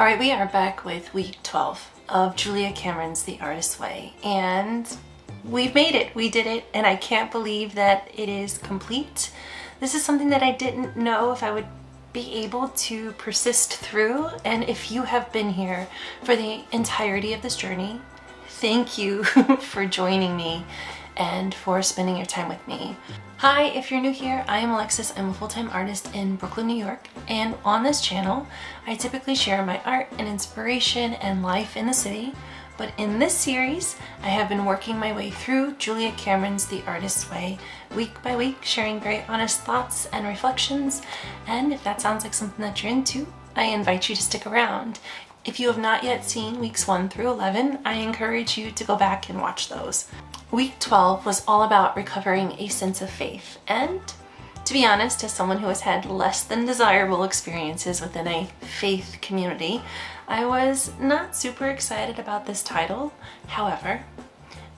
All right, we are back with week 12 of Julia Cameron's The Artist's Way, and we've made it. We did it, and I can't believe that it is complete. This is something that I didn't know if I would be able to persist through, and if you have been here for the entirety of this journey, thank you for joining me and for spending your time with me. Hi, if you're new here, I am Alexis. I'm a full-time artist in Brooklyn, New York, and on this channel, I typically share my art and inspiration and life in the city. But in this series, I have been working my way through Julia Cameron's The Artist's Way, week by week, sharing very honest thoughts and reflections. And if that sounds like something that you're into, I invite you to stick around. If you have not yet seen weeks 1 through 11, I encourage you to go back and watch those. Week 12 was all about recovering a sense of faith, and to be honest, as someone who has had less than desirable experiences within a faith community, I was not super excited about this title. However,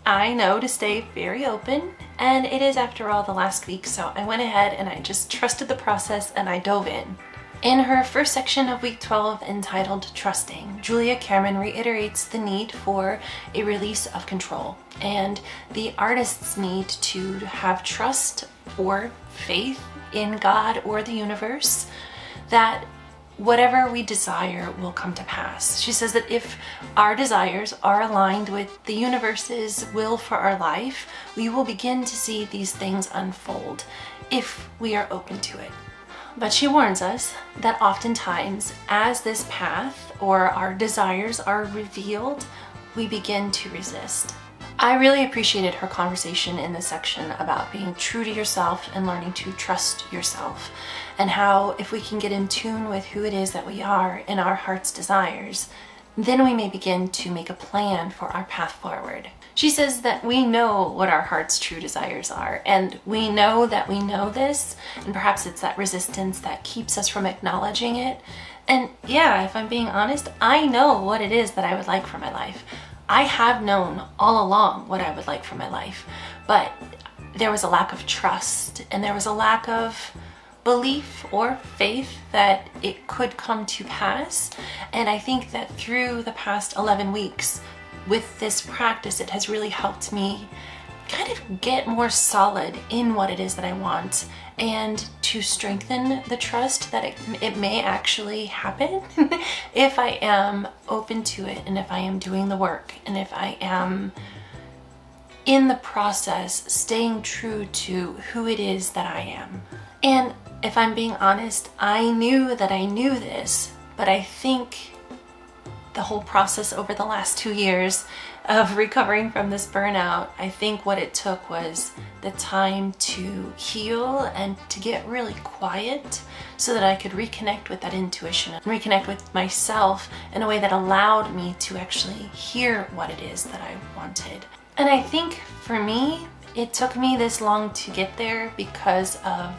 I know to stay very open, and it is after all the last week, so I went ahead and I just trusted the process and I dove in. In her first section of week 12, entitled Trusting, Julia Cameron reiterates the need for a release of control and the artist's need to have trust or faith in God or the universe that whatever we desire will come to pass. She says that if our desires are aligned with the universe's will for our life, we will begin to see these things unfold if we are open to it. But she warns us that oftentimes, as this path or our desires are revealed, we begin to resist. I really appreciated her conversation in this section about being true to yourself and learning to trust yourself, and how if we can get in tune with who it is that we are in our heart's desires, then we may begin to make a plan for our path forward. She says that we know what our heart's true desires are, and we know that we know this, and perhaps it's that resistance that keeps us from acknowledging it. And yeah, if I'm being honest, I know what it is that I would like for my life. I have known all along what I would like for my life, but there was a lack of trust, and there was a lack of belief or faith that it could come to pass. And I think that through the past 11 weeks, with this practice, it has really helped me kind of get more solid in what it is that I want, and to strengthen the trust that it may actually happen if I am open to it, and if I am doing the work, and if I am in the process staying true to who it is that I am. And if I'm being honest, I knew that I knew this, but I think the whole process over the last 2 years of recovering from this burnout, I think what it took was the time to heal and to get really quiet so that I could reconnect with that intuition and reconnect with myself in a way that allowed me to actually hear what it is that I wanted. And I think for me, it took me this long to get there because of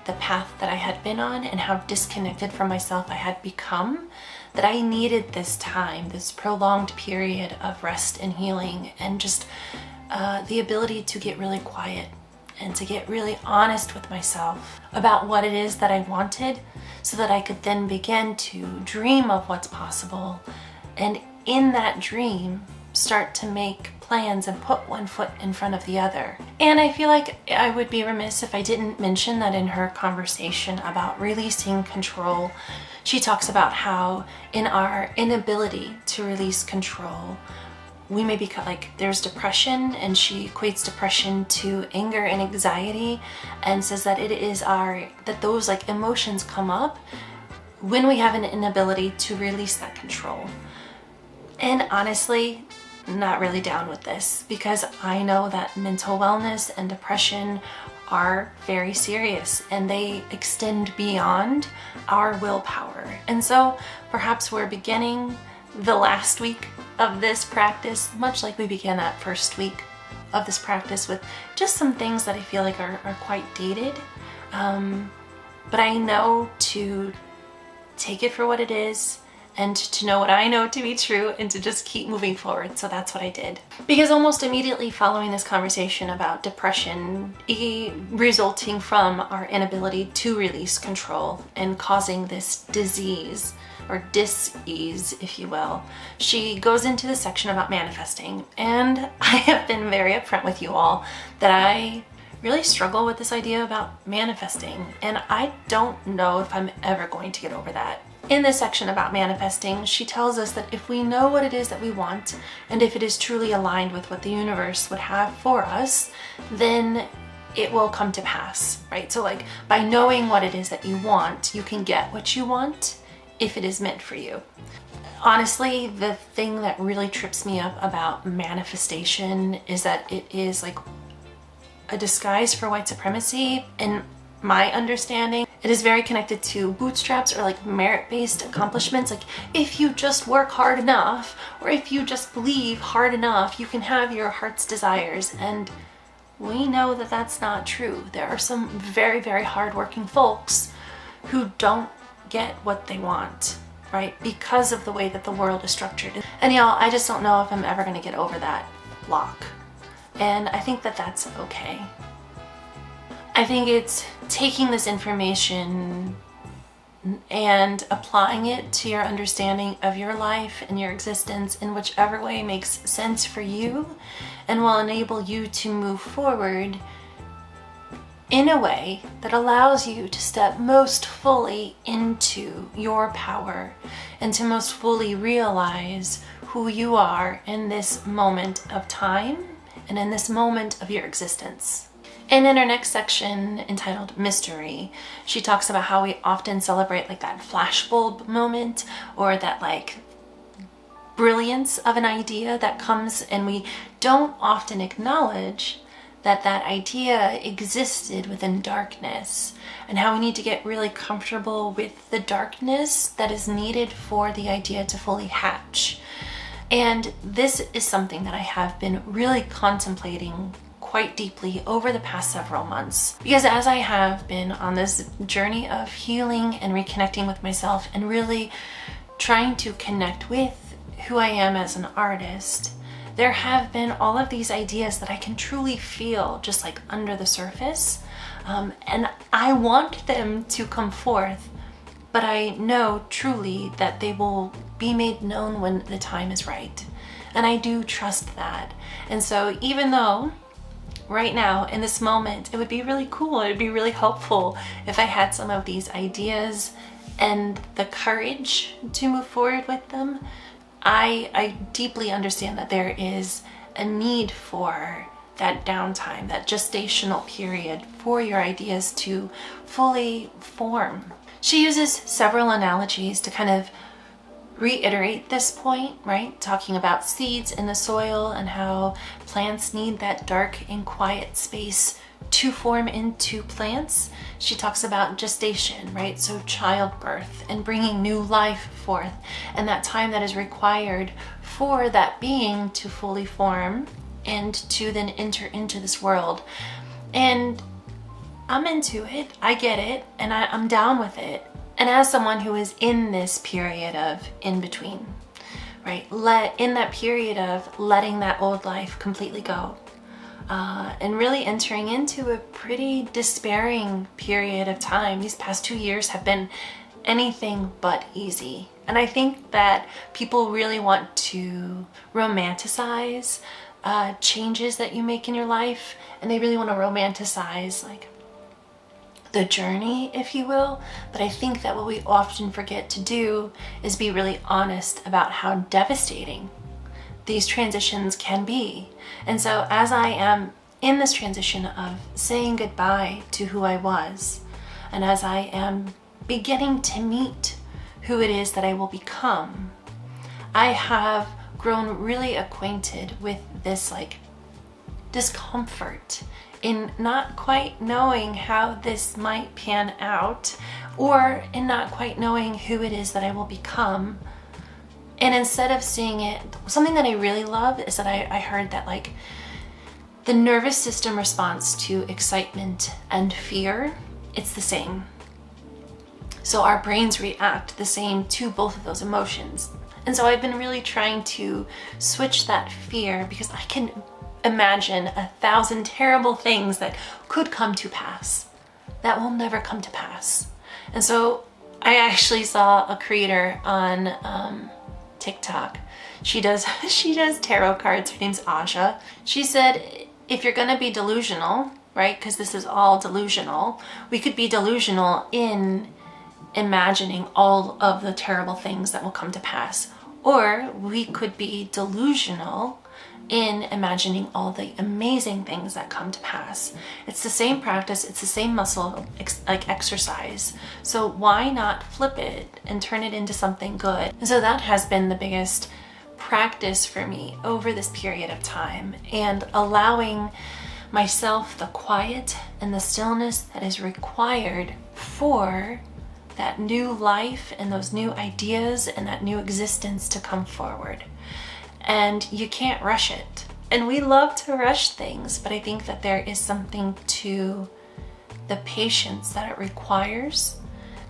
the path that I had been on and how disconnected from myself I had become, that I needed this time, this prolonged period of rest and healing, and just the ability to get really quiet and to get really honest with myself about what it is that I wanted, so that I could then begin to dream of what's possible, and in that dream start to make plans and put one foot in front of the other. And I feel like I would be remiss if I didn't mention that in her conversation about releasing control, she talks about how in our inability to release control, we may become like, there's depression, and she equates depression to anger and anxiety, and says that it is that those like emotions come up when we have an inability to release that control. And honestly, not really down with this, because I know that mental wellness and depression are very serious, and they extend beyond our willpower. And so perhaps we're beginning the last week of this practice much like we began that first week of this practice, with just some things that I feel like are quite dated. But I know to take it for what it is, and to know what I know to be true, and to just keep moving forward. So that's what I did. Because almost immediately following this conversation about depression resulting from our inability to release control and causing this disease or dis-ease, if you will, she goes into the section about manifesting. And I have been very upfront with you all that I really struggle with this idea about manifesting, and I don't know if I'm ever going to get over that. In this section about manifesting, she tells us that if we know what it is that we want, and if it is truly aligned with what the universe would have for us, then it will come to pass, right? So like by knowing what it is that you want, you can get what you want if it is meant for you. Honestly, the thing that really trips me up about manifestation is that it is like a disguise for white supremacy. In my understanding, it is very connected to bootstraps or like merit-based accomplishments. Like if you just work hard enough, or if you just believe hard enough, you can have your heart's desires. And we know that that's not true. There are some very, very hardworking folks who don't get what they want, right? Because of the way that the world is structured. And y'all, I just don't know if I'm ever gonna get over that block. And I think that that's okay. I think it's taking this information and applying it to your understanding of your life and your existence in whichever way makes sense for you and will enable you to move forward in a way that allows you to step most fully into your power and to most fully realize who you are in this moment of time and in this moment of your existence. And in our next section, entitled Mystery, she talks about how we often celebrate like that flashbulb moment or that like brilliance of an idea that comes, and we don't often acknowledge that that idea existed within darkness, and how we need to get really comfortable with the darkness that is needed for the idea to fully hatch. And this is something that I have been really contemplating quite deeply over the past several months, because as I have been on this journey of healing and reconnecting with myself and really trying to connect with who I am as an artist, there have been all of these ideas that I can truly feel just like under the surface, and I want them to come forth, but I know truly that they will be made known when the time is right, and I do trust that. And so even though right now in this moment it would be really cool, it would be really helpful if I had some of these ideas and the courage to move forward with them, I deeply understand that there is a need for that downtime, that gestational period for your ideas to fully form. She uses several analogies to kind of reiterate this point, right? Talking about seeds in the soil and how plants need that dark and quiet space to form into plants. She talks about gestation, right? So childbirth and bringing new life forth, and that time that is required for that being to fully form and to then enter into this world. And I'm into it, I get it, and I'm down with it. And as someone who is in this period of in between, right? In that period of letting that old life completely go, and really entering into a pretty despairing period of time. These past 2 years have been anything but easy. And I think that people really want to romanticize changes that you make in your life, and they really want to romanticize like the journey, if you will. But I think that what we often forget to do is be really honest about how devastating these transitions can be. And so as I am in this transition of saying goodbye to who I was, and as I am beginning to meet who it is that I will become, I have grown really acquainted with this like discomfort in not quite knowing how this might pan out, or in not quite knowing who it is that I will become. And instead of seeing it, something that I really love is that I heard that like the nervous system response to excitement and fear, it's the same. So our brains react the same to both of those emotions. And so I've been really trying to switch that fear, because I can imagine 1,000 terrible things that could come to pass that will never come to pass. And so I actually saw a creator on TikTok. She does tarot cards. Her name's Aja. She said, if you're gonna be delusional, right? Because this is all delusional. We could be delusional in imagining all of the terrible things that will come to pass. Or we could be delusional in imagining all the amazing things that come to pass. It's the same practice, it's the same muscle like exercise. So why not flip it and turn it into something good? And so that has been the biggest practice for me over this period of time, and allowing myself the quiet and the stillness that is required for that new life and those new ideas and that new existence to come forward. And you can't rush it. And we love to rush things, but I think that there is something to the patience that it requires.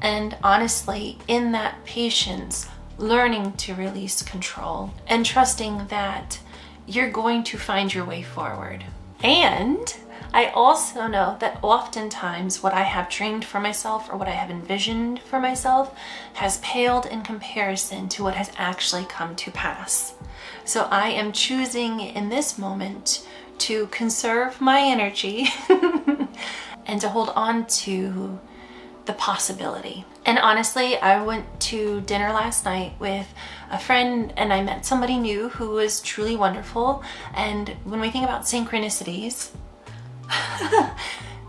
And honestly, in that patience, learning to release control and trusting that you're going to find your way forward. And I also know that oftentimes what I have dreamed for myself or what I have envisioned for myself has paled in comparison to what has actually come to pass. So I am choosing in this moment to conserve my energy and to hold on to the possibility. And honestly, I went to dinner last night with a friend and I met somebody new who was truly wonderful. And when we think about synchronicities,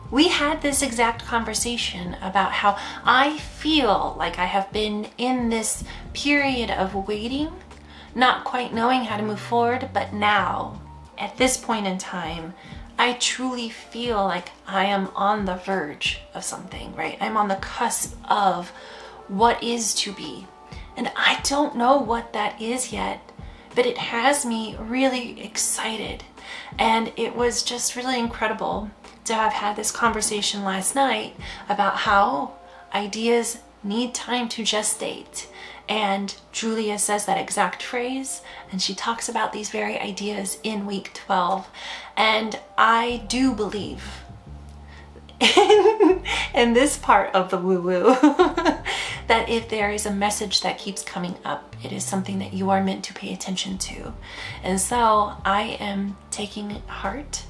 we had this exact conversation about how I feel like I have been in this period of waiting, not quite knowing how to move forward, but now, at this point in time, I truly feel like I am on the verge of something, right? I'm on the cusp of what is to be. And I don't know what that is yet, but it has me really excited. And it was just really incredible to have had this conversation last night about how ideas need time to gestate. And Julia says that exact phrase, and she talks about these very ideas in week 12. And I do believe in this part of the woo-woo that if there is a message that keeps coming up, it is something that you are meant to pay attention to. And so I am taking heart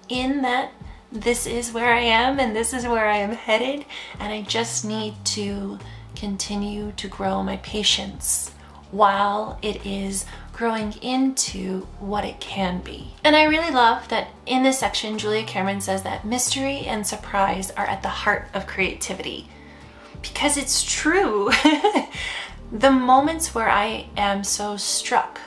in that this is where I am and this is where I am headed, and I just need to continue to grow my patience while it is growing into what it can be. And I really love that in this section, Julia Cameron says that mystery and surprise are at the heart of creativity. Because it's true. The moments where I am so struck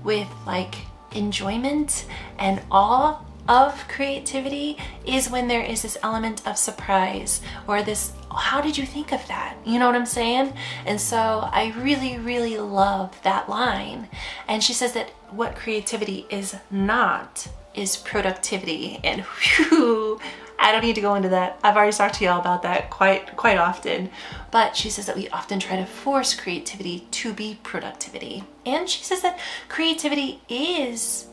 with like enjoyment and awe of creativity is when there is this element of surprise or this, how did you think of that? You know what I'm saying? And so I really, really love that line. And she says that what creativity is not is productivity. And whew, I don't need to go into that. I've already talked to y'all about that quite often. But she says that we often try to force creativity to be productivity. And she says that creativity is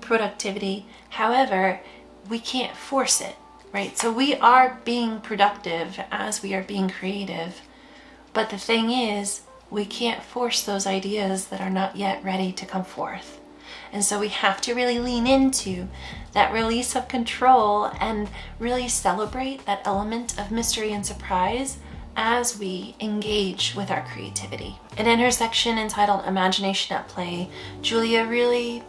productivity. However, we can't force it, right? So we are being productive as we are being creative. But the thing is, we can't force those ideas that are not yet ready to come forth. And so we have to really lean into that release of control and really celebrate that element of mystery and surprise as we engage with our creativity. And in her section entitled Imagination at Play, Julia really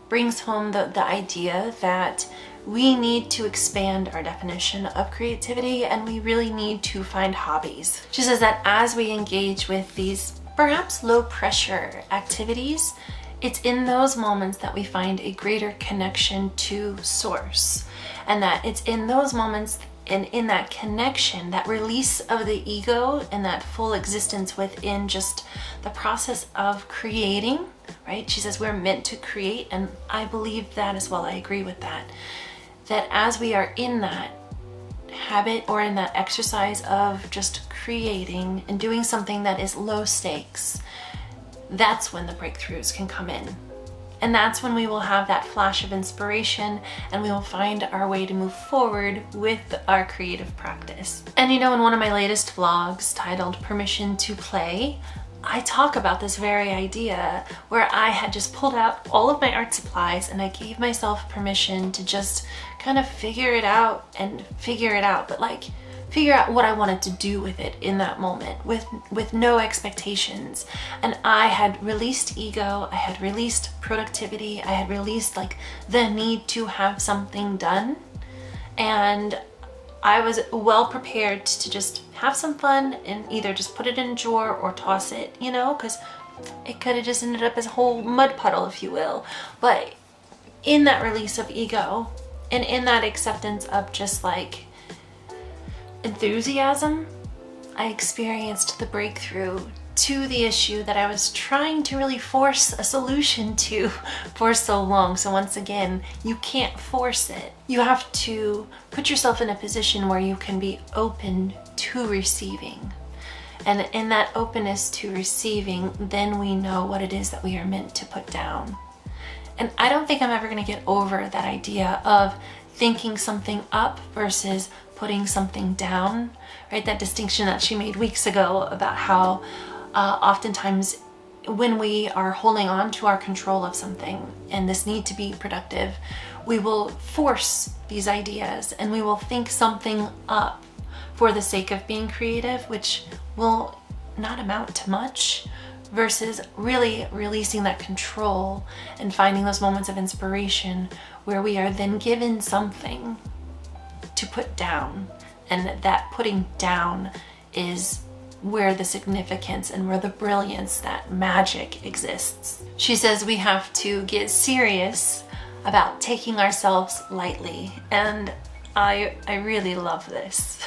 brings home the idea that we need to expand our definition of creativity and we really need to find hobbies. She says that as we engage with these perhaps low pressure activities, it's in those moments that we find a greater connection to source, and that it's in those moments and in that connection, that release of the ego and that full existence within just the process of creating, right? She says we're meant to create, and I believe that as well. I agree with that. That as we are in that habit or in that exercise of just creating and doing something that is low stakes, that's when the breakthroughs can come in. And that's when we will have that flash of inspiration and we will find our way to move forward with our creative practice. And you know, in one of my latest vlogs titled Permission to Play, I talk about this very idea where I had just pulled out all of my art supplies and I gave myself permission to just kind of figure it out, but like figure out what I wanted to do with it in that moment with no expectations. And I had released ego, I had released productivity, I had released like the need to have something done. And I was well prepared to just have some fun and either just put it in a drawer or toss it, you know, because it could have just ended up as a whole mud puddle, if you will. But in that release of ego and in that acceptance of just like enthusiasm, I experienced the breakthrough to the issue that I was trying to really force a solution to for so long. So once again, you can't force it. You have to put yourself in a position where you can be open to receiving. And in that openness to receiving, then we know what it is that we are meant to put down. And I don't think I'm ever going to get over that idea of thinking something up versus putting something down, right? That distinction that she made weeks ago about how oftentimes when we are holding on to our control of something and this need to be productive, we will force these ideas and we will think something up for the sake of being creative, which will not amount to much, versus really releasing that control and finding those moments of inspiration where we are then given something to put down. And that putting down is where the significance and where the brilliance, that magic exists. She says we have to get serious about taking ourselves lightly, and I really love this.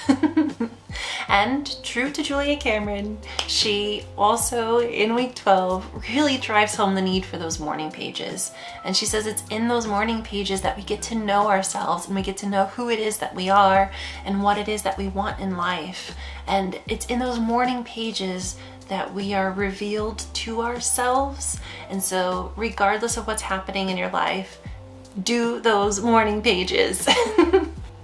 And true to Julia Cameron, she also in week 12 really drives home the need for those morning pages. And she says it's in those morning pages that we get to know ourselves and we get to know who it is that we are and what it is that we want in life. And it's in those morning pages that we are revealed to ourselves. And so regardless of what's happening in your life, do those morning pages.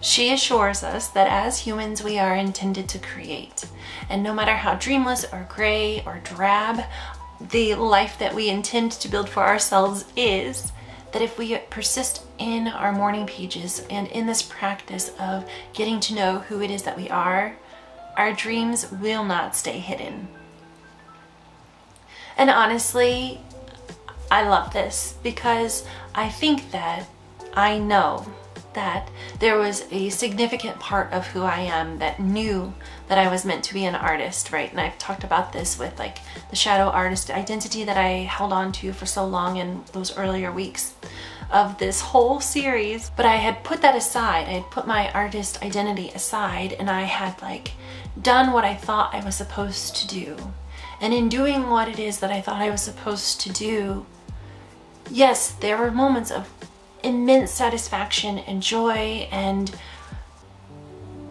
She assures us that as humans we are intended to create, and no matter how dreamless or gray or drab the life that we intend to build for ourselves is, that if we persist in our morning pages and in this practice of getting to know who it is that we are, our dreams will not stay hidden. And honestly, I love this because I think that I know that there was a significant part of who I am that knew that I was meant to be an artist, right? And I've talked about this with like the shadow artist identity that I held on to for so long in those earlier weeks of this whole series. But I had put that aside. I had put my artist identity aside and I had like done what I thought I was supposed to do. And in doing what it is that I thought I was supposed to do, yes, there were moments of immense satisfaction and joy and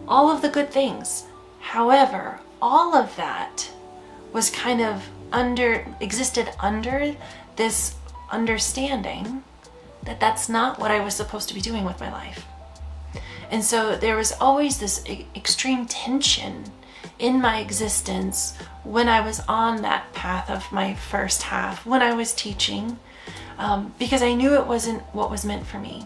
all of the good things. However, all of that was kind of existed under this understanding that that's not what I was supposed to be doing with my life. And so there was always this extreme tension in my existence when I was on that path of my first half, when I was teaching, because I knew it wasn't what was meant for me.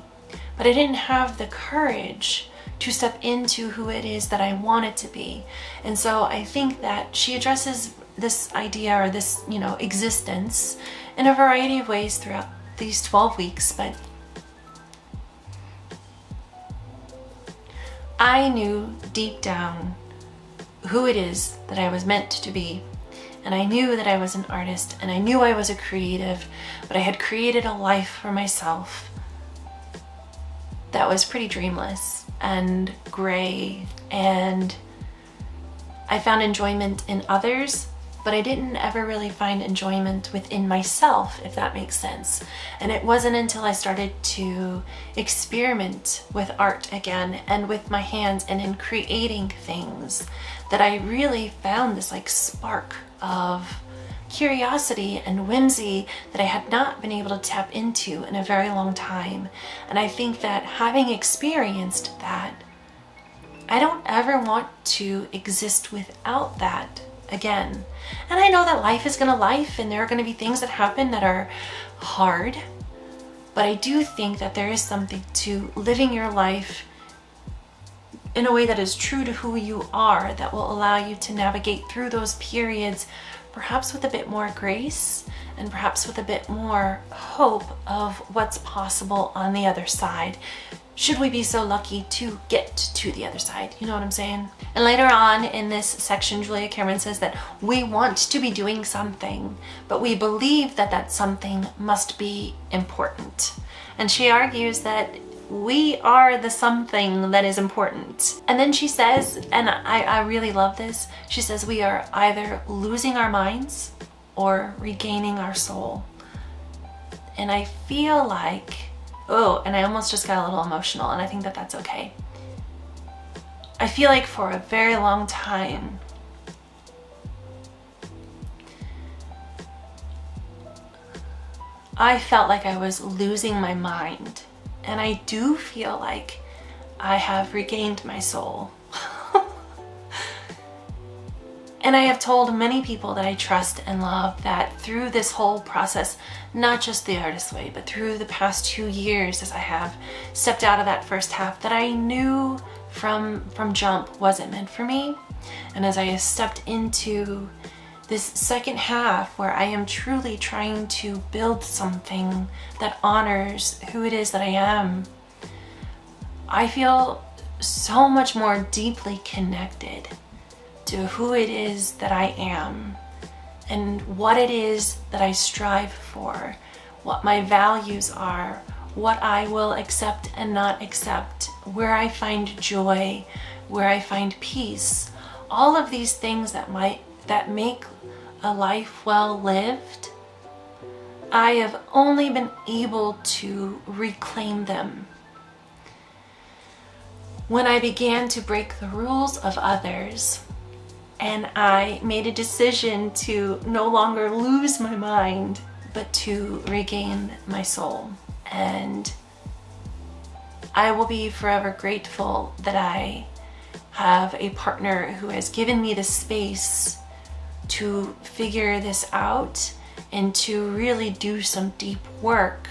But I didn't have the courage to step into who it is that I wanted to be. And so I think that she addresses this idea or this, existence in a variety of ways throughout these 12 weeks. But I knew deep down who it is that I was meant to be. And I knew that I was an artist and I knew I was a creative, but I had created a life for myself that was pretty dreamless and gray, and I found enjoyment in others, but I didn't ever really find enjoyment within myself, if that makes sense. And it wasn't until I started to experiment with art again and with my hands and in creating things that I really found this like spark of curiosity and whimsy that I had not been able to tap into in a very long time. And I think that having experienced that, I don't ever want to exist without that again. And I know that life is gonna life, and there are gonna be things that happen that are hard, but I do think that there is something to living your life in a way that is true to who you are, that will allow you to navigate through those periods perhaps with a bit more grace and perhaps with a bit more hope of what's possible on the other side, should we be so lucky to get to the other side. You know what I'm saying? And later on in this section, Julia Cameron says that we want to be doing something, but we believe that that something must be important. And she argues that we are the something that is important. And then she says, and I really love this, she says we are either losing our minds or regaining our soul. And I feel like, oh, and I almost just got a little emotional, and I think that that's okay. I feel like for a very long time, I felt like I was losing my mind. And I do feel like I have regained my soul. And I have told many people that I trust and love that through this whole process, not just the Artist's Way, but through the past 2 years as I have stepped out of that first half, that I knew from jump wasn't meant for me. And as I have stepped into this second half where I am truly trying to build something that honors who it is that I am, I feel so much more deeply connected to who it is that I am and what it is that I strive for, what my values are, what I will accept and not accept, where I find joy, where I find peace, all of these things that make a life well lived. I have only been able to reclaim them when I began to break the rules of others, and I made a decision to no longer lose my mind, but to regain my soul. And I will be forever grateful that I have a partner who has given me the space to figure this out and to really do some deep work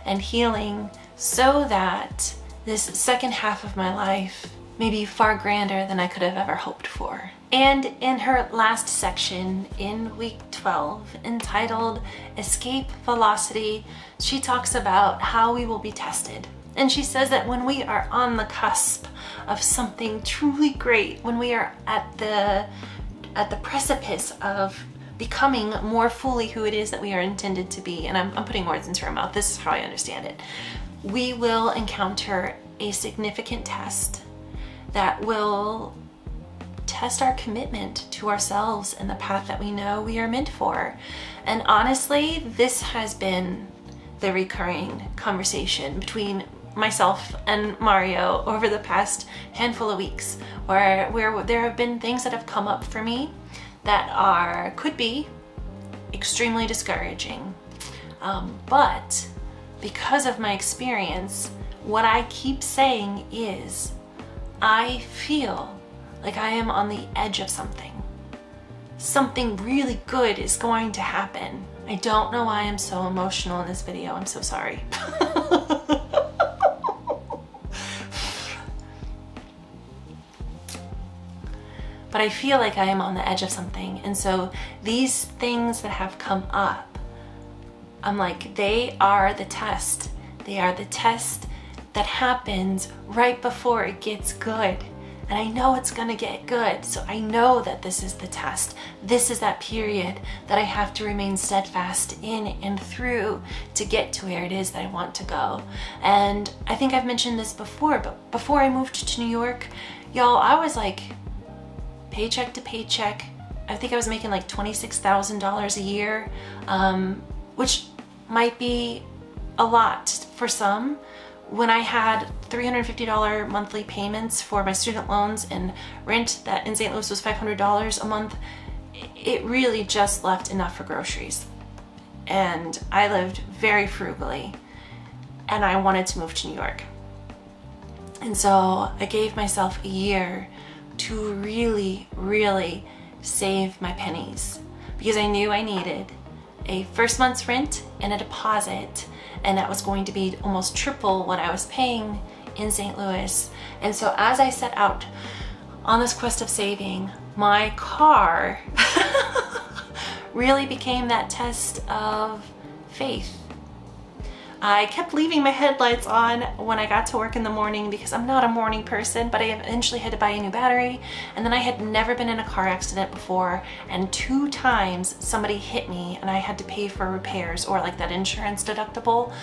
and healing, so that this second half of my life may be far grander than I could have ever hoped for. And in her last section in week 12, entitled Escape Velocity, she talks about how we will be tested. And she says that when we are on the cusp of something truly great, when we are at the precipice of becoming more fully who it is that we are intended to be, and I'm putting words into her mouth, this is how I understand it, we will encounter a significant test that will test our commitment to ourselves and the path that we know we are meant for. And honestly, this has been the recurring conversation between myself and Mario over the past handful of weeks, where there have been things that have come up for me that could be extremely discouraging. But because of my experience, what I keep saying is, I feel like I am on the edge of something. Something really good is going to happen. I don't know why I'm so emotional in this video. I'm so sorry. But I feel like I am on the edge of something. And so these things that have come up, I'm like, they are the test. They are the test that happens right before it gets good. And I know it's gonna get good. So I know that this is the test. This is that period that I have to remain steadfast in and through to get to where it is that I want to go. And I think I've mentioned this before, but before I moved to New York, y'all, I was like paycheck to paycheck. I think I was making like $26,000 a year, which might be a lot for some. When I had $350 monthly payments for my student loans and rent that in St. Louis was $500 a month, it really just left enough for groceries. And I lived very frugally, and I wanted to move to New York. And so I gave myself a year to really, really save my pennies, because I knew I needed a first month's rent and a deposit, and that was going to be almost triple what I was paying in St. Louis. And so as I set out on this quest of saving, my car really became that test of faith. I kept leaving my headlights on when I got to work in the morning because I'm not a morning person, but I eventually had to buy a new battery. And then I had never been in a car accident before, and 2 times somebody hit me and I had to pay for repairs or like that insurance deductible.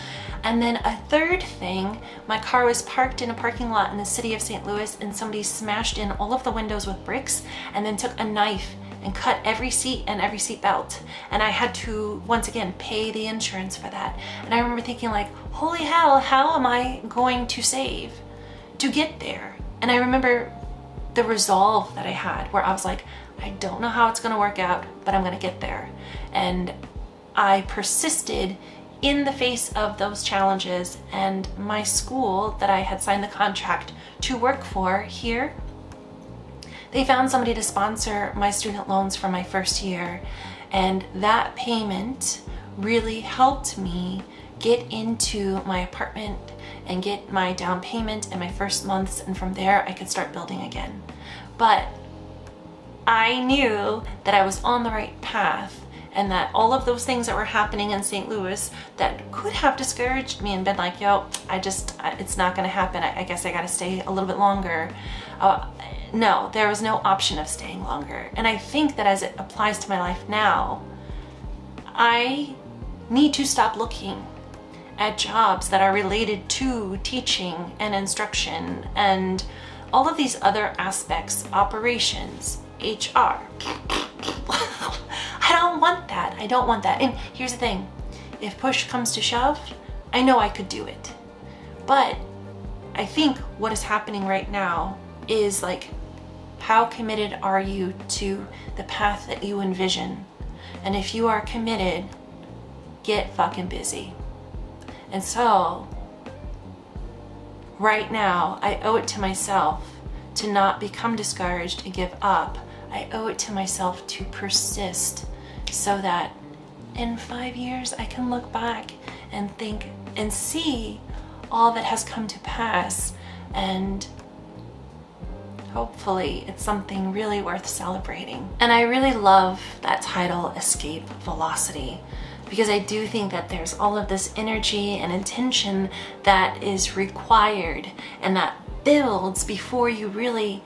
And then a third thing, my car was parked in a parking lot in the city of St. Louis, and somebody smashed in all of the windows with bricks and then took a knife and cut every seat and every seat belt. And I had to, once again, pay the insurance for that. And I remember thinking like, holy hell, how am I going to save to get there? And I remember the resolve that I had, where I was like, I don't know how it's gonna work out, but I'm gonna get there. And I persisted in the face of those challenges, and my school that I had signed the contract to work for here, they found somebody to sponsor my student loans for my first year, and that payment really helped me get into my apartment and get my down payment and my first months, and from there I could start building again. But I knew that I was on the right path, and that all of those things that were happening in St. Louis that could have discouraged me and been like, yo, it's not gonna happen. I guess I gotta stay a little bit longer. No, there was no option of staying longer. And I think that as it applies to my life now, I need to stop looking at jobs that are related to teaching and instruction and all of these other aspects, operations, HR. I don't want that. I don't want that. And here's the thing, if push comes to shove, I know I could do it. But I think what is happening right now is like, how committed are you to the path that you envision? And if you are committed, get fucking busy. And so, right now, I owe it to myself to not become discouraged and give up. I owe it to myself to persist, so that in 5 years I can look back and think and see all that has come to pass, and hopefully it's something really worth celebrating. And I really love that title, Escape Velocity, because I do think that there's all of this energy and intention that is required and that builds before you really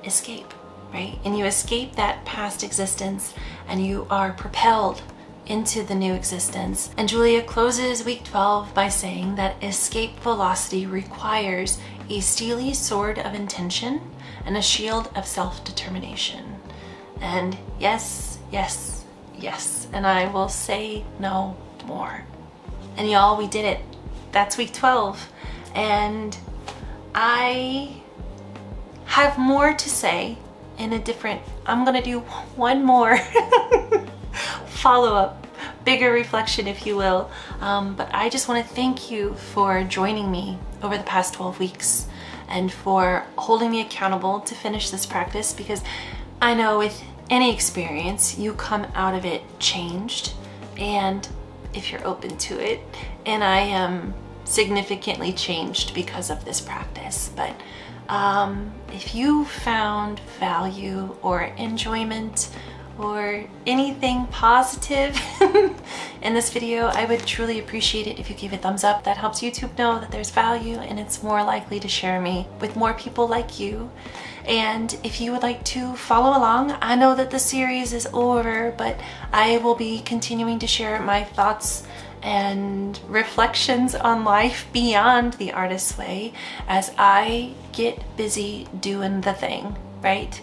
escape, right? And you escape that past existence and you are propelled into the new existence. And Julia closes week 12 by saying that escape velocity requires a steely sword of intention and a shield of self-determination. And yes, yes, yes, and I will say no more. And y'all, we did it. That's week 12. And I have more to say in a different, I'm gonna do one more follow-up, bigger reflection, if you will. But I just want to thank you for joining me over the past 12 weeks and for holding me accountable to finish this practice, because I know with any experience, you come out of it changed, and if you're open to it, and I am significantly changed because of this practice. But if you found value or enjoyment or anything positive in this video, I would truly appreciate it if you gave a thumbs up. That helps YouTube know that there's value, and it's more likely to share me with more people like you. And if you would like to follow along, I know that the series is over, but I will be continuing to share my thoughts and reflections on life beyond the artist's way as I get busy doing the thing, right?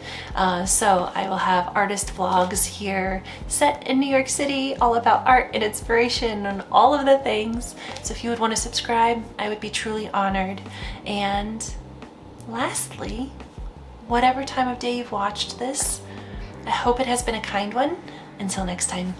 So I will have artist vlogs here set in New York City, all about art and inspiration and all of the things. So if you would want to subscribe, I would be truly honored. And lastly, whatever time of day you've watched this, I hope it has been a kind one. Until next time.